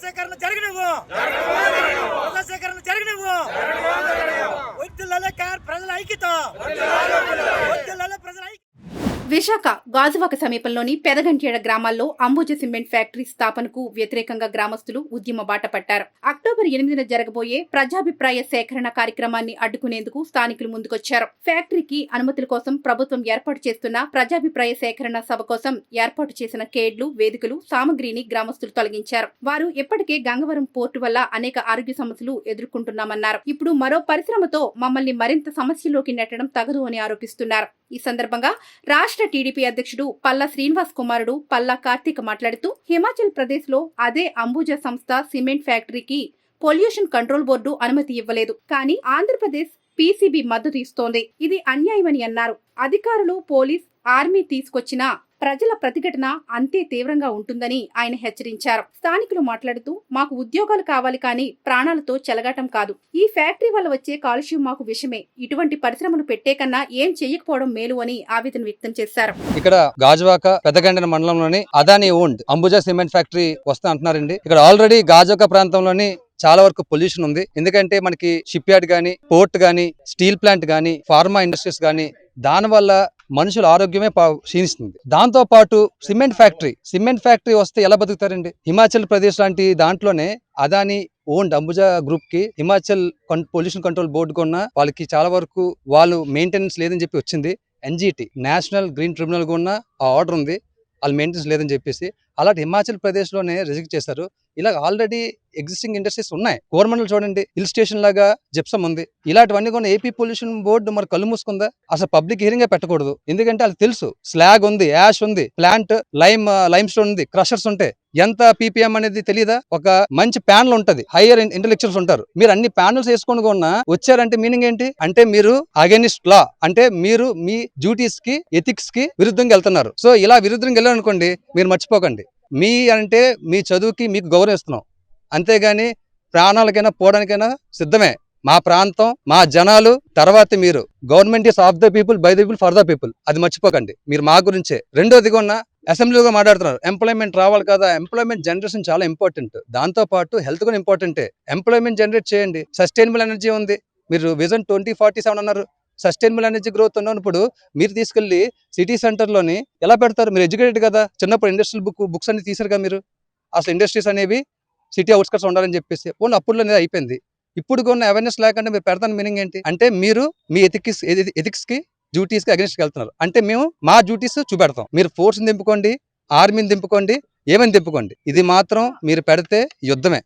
సేకరణ జరగనివ్వు. సేకరణ జరగనివ్వు. ప్రజల ఐక్యత. ప్రజల ఐక్యత. విశాఖ గాజువాక సమీపంలోని పెదగంట్యేడ గ్రామాల్లో అంబుజా సిమెంట్ ఫ్యాక్టరీ స్థాపనకు వ్యతిరేకంగా గ్రామస్తులు ఉద్యమ బాట పట్టారు. అక్టోబర్ 8న జరగబోయే ప్రజాభిప్రాయ సేకరణ కార్యక్రమాన్ని అడ్డుకునేందుకు స్థానికులు ముందుకొచ్చారు. ఫ్యాక్టరీకి అనుమతుల కోసం ప్రభుత్వం ఏర్పాటు చేస్తున్న ప్రజాభిప్రాయ సేకరణ సభ కోసం ఏర్పాటు చేసిన కేడ్లు, వేదికలు, సామగ్రిని గ్రామస్తులు తొలగించారు. వారు ఇప్పటికే గంగవరం పోర్టు వల్ల అనేక ఆరోగ్య సమస్యలు ఎదుర్కొంటున్నామన్నారు. ఇప్పుడు మరో పరిశ్రమతో మమ్మల్ని మరింత సమస్యలోకి నెట్టడం తగదు అని ఆరోపిస్తున్నారు. ఈ సందర్భంగా రాష్ట్ర టీడీపీ అధ్యక్షుడు పల్లా శ్రీనివాస్ కుమారుడు పల్లా కార్తీక్ మాట్లాడుతూ హిమాచల్ ప్రదేశ్ లో అదే అంబుజా సంస్థ సిమెంట్ ఫ్యాక్టరీకి పొల్యూషన్ కంట్రోల్ బోర్డు అనుమతి ఇవ్వలేదు. కానీ ఆంధ్రప్రదేశ్ పీసీబీ మద్దతు ఇస్తోంది. ఇది అన్యాయమని అన్నారు. అధికారులు, పోలీస్, ఆర్మీ తీసుకొచ్చిన ప్రజల ప్రతిఘటన అంతే తీవ్రంగా ఉంటుందని ఆయన హెచ్చరించారు. స్థానికులు మాట్లాడుతూ మాకు ఉద్యోగాలు కావాలి కానీ ప్రాణాలతో చెలగాటం కాదు. ఈ ఫ్యాక్టరీ వల్ల వచ్చే కాలుష్యం మాకు విషమే. ఇటువంటి పరిశ్రమలు పెట్టే కన్నా ఏం చెయ్యకపోవడం మేలు అని ఆవేదన వ్యక్తం చేశారు. ఇక్కడ గాజువాక పెదగండ మండలంలోని Adani owned Ambuja cement factory వస్తా అంటున్నారండి. ఇక్కడ ఆల్రెడీ గాజువాక ప్రాంతంలోని చాలా వరకు పొల్యూషన్ ఉంది. ఎందుకంటే మనకి షిప్ యార్డ్ గానీ, పోర్ట్ గానీ, స్టీల్ ప్లాంట్ గానీ, ఫార్మా ఇండస్ట్రీస్ గానీ, దాని వల్ల మనుషుల ఆరోగ్యమే క్షీణిస్తుంది. దాంతో పాటు సిమెంట్ ఫ్యాక్టరీ వస్తే ఎలా బతుకుతారండి? హిమాచల్ ప్రదేశ్ లాంటి దాంట్లోనే అదానీ ఓన్డ్ అంబుజా గ్రూప్ కి హిమాచల్ పొల్యూషన్ కంట్రోల్ బోర్డు కొన్న వాళ్ళకి చాలా వరకు వాళ్ళు మెయింటెనెన్స్ లేదని చెప్పి వచ్చింది. ఎన్జిటి నేషనల్ గ్రీన్ ట్రిబ్యునల్ కొన్న ఆ ఆర్డర్ ఉంది, వాళ్ళు మెయింటెనెన్స్ లేదని చెప్పేసి. అలాంటి హిమాచల్ ప్రదేశ్ లోనే రిజెక్ట్ చేశారు. ఇలా ఆల్రెడీ ఎగ్జిస్టింగ్ ఇండస్ట్రీస్ ఉన్నాయి. గవర్నమెంట్ చూడండి, హిల్ స్టేషన్ లాగా జిప్సం ఉంది. ఇలాంటివన్నీ కూడా ఏపీ పొల్యూషన్ బోర్డు మరి కళ్ళు మూసుకుందా? అసలు పబ్లిక్ హియరింగ్ పెట్టకూడదు. ఎందుకంటే అది తెలుసు, స్లాగ్ ఉంది, యాష్ ఉంది, ప్లాంట్ లైమ్ స్టోన్ ఉంది, క్రషర్స్ ఉంటాయి. ఎంత పీపీఎం అనేది తెలియదా? ఒక మంచి ప్యానల్ ఉంటది, హైయర్ ఇంటెలెక్చువల్స్ ఉంటారు. మీరు అన్ని ప్యానల్స్ వేసుకొని కొన్నా వచ్చారంటే మీనింగ్ ఏంటి? అంటే మీరు అగైనిస్ట్ లా, అంటే మీరు మీ డ్యూటీస్ కి, ఎథిక్స్ కి విరుద్ధంగా వెళ్తున్నారు. సో ఇలా విరుద్ధంగా వెళ్ళారనుకోండి, మీరు మర్చిపోకండి, మీ అంటే మీ చదువుకి మీకు గౌరవిస్తున్నాం, అంతేగాని ప్రాణాలకైనా పోవడానికైనా సిద్ధమే. మా ప్రాంతం, మా జనాలు, తర్వాత మీరు. Government is of the people, by the people, for the people. అది మర్చిపోకండి, మీరు మా గురించే. రెండోదిగా ఉన్న అసెంబ్లీగా మాట్లాడుతున్నారు, ఎంప్లాయ్మెంట్ రావాలి కదా. ఎంప్లాయ్మెంట్ జనరేషన్ చాలా ఇంపార్టెంట్. దాంతో పాటు హెల్త్ కూడా ఇంపార్టెంటే. ఎంప్లాయ్మెంట్ జనరేట్ చేయండి. సస్టైనబుల్ ఎనర్జీ ఉంది, మీరు విజన్ 2047 అన్నారు. సస్టైనబుల్ ఎనర్జీ గ్రోత్ ఉన్నప్పుడు మీరు తీసుకెళ్లి సిటీ సెంటర్ లోని ఎలా పెడతారు? మీరు ఎడ్యుకేటెడ్ కదా, చిన్నప్పుడు ఇండస్ట్రియల్ బుక్స్ అన్ని తీసారుగా మీరు. అసలు ఇండస్ట్రీస్ అనేవి సిటీ అవుట్స్కట్స్ ఉండాలని చెప్పేసి ఓన్లీ అప్పుడులో అనేది అయిపోయింది. ఇప్పుడు ఉన్న అవేర్నెస్ లేకుండా మీరు పెడతాను మీనింగ్ ఏంటి? అంటే మీరు మీ ఎథిక్స్ కి, డ్యూటీస్ కి అగెన్స్ట్ వెళ్తున్నారు. అంటే మేము మా డ్యూటీస్ చూపెడతాం. మీరు ఫోర్స్ని దింపుకోండి, ఆర్మీని దింపుకోండి, ఏమని దింపుకోండి, ఇది మాత్రం మీరు పెడితే యుద్ధమే.